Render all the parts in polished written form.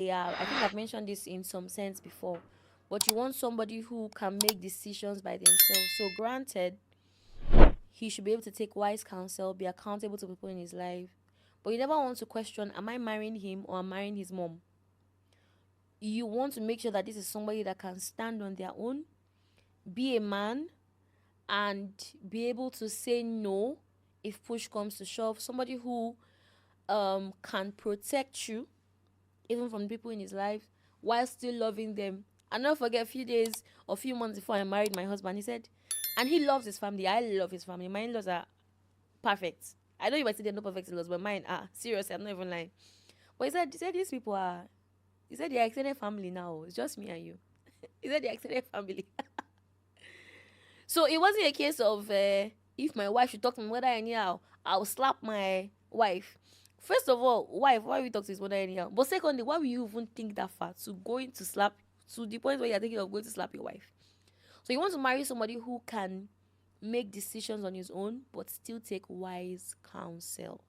Yeah, I think I've mentioned this in some sense before. But you want somebody who can make decisions by themselves. So granted, he should be able to take wise counsel, be accountable to people in his life. But you never want to question, am I marrying him or am I marrying his mom? You want to make sure that this is somebody that can stand on their own, be a man, and be able to say no if push comes to shove. Somebody who can protect you even from people in his life while still loving them. And not forget, a few days or few months before I married my husband, he said, and he loves his family. I love his family. My in-laws are perfect. I know you might say they're not perfect in-laws, but mine are. Seriously, I'm not even lying. But he said these people are, he said they're extended family now. It's just me and you. He said they're extended family. So it wasn't a case of if my wife should talk to my mother anyhow, I'll slap my wife. First of all, wife, why will you talk to his mother anyhow? But secondly, why will you even think that far to going to slap to the point where you're thinking of going to slap your wife? So you want to marry somebody who can make decisions on his own but still take wise counsel.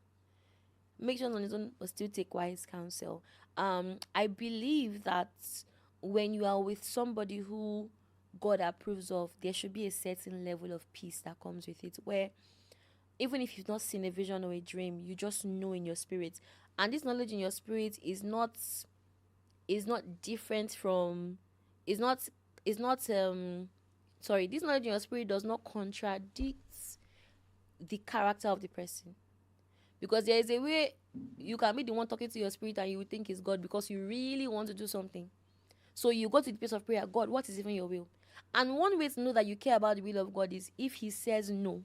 Make decisions on his own but still take wise counsel. I believe that when you are with somebody who God approves of, there should be a certain level of peace that comes with it, where even if you've not seen a vision or a dream, you just know in your spirit. And this knowledge in your spirit is not different from is not is not sorry, this knowledge in your spirit does not contradict the character of the person. Because there is a way you can be the one talking to your spirit and you will think it's God because you really want to do something. So you go to the place of prayer, God, what is even your will? And one way to know that you care about the will of God is if he says no,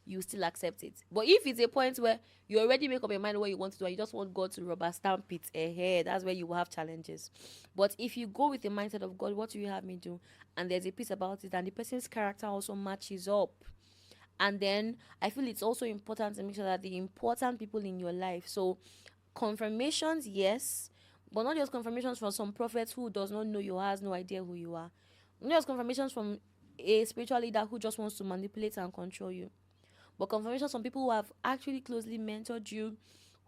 you still accept it. But if it's a point where you already make up your mind what you want to do and you just want God to rubber stamp it ahead, that's where you will have challenges. But if you go with the mindset of God, what do you have me do? And there's a peace about it, and the person's character also matches up. And then I feel it's also important to make sure that the important people in your life, so confirmations, yes, but not just confirmations from some prophets who does not know you, has no idea who you are. Not just confirmations from a spiritual leader who just wants to manipulate and control you, but confirmations from people who have actually closely mentored you,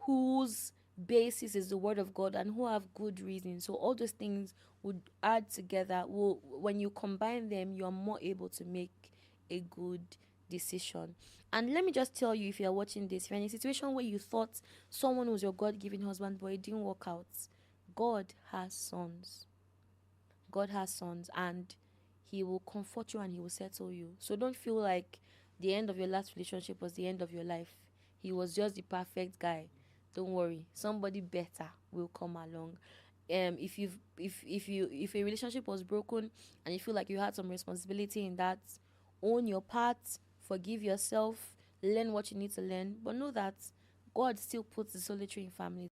whose basis is the word of God and who have good reason. So all those things would add together. Will When you combine them, you are more able to make a good decision. And let me just tell you, if you're watching this, if you're in a situation where you thought someone was your God-given husband but it didn't work out, God has sons. God has sons, and he will comfort you and he will settle you. So don't feel like the end of your last relationship was the end of your life. He was just the perfect guy. Don't worry, somebody better will come along. If a relationship was broken and you feel like you had some responsibility in that, own your part, forgive yourself, learn what you need to learn, but know that God still puts the solitary in families.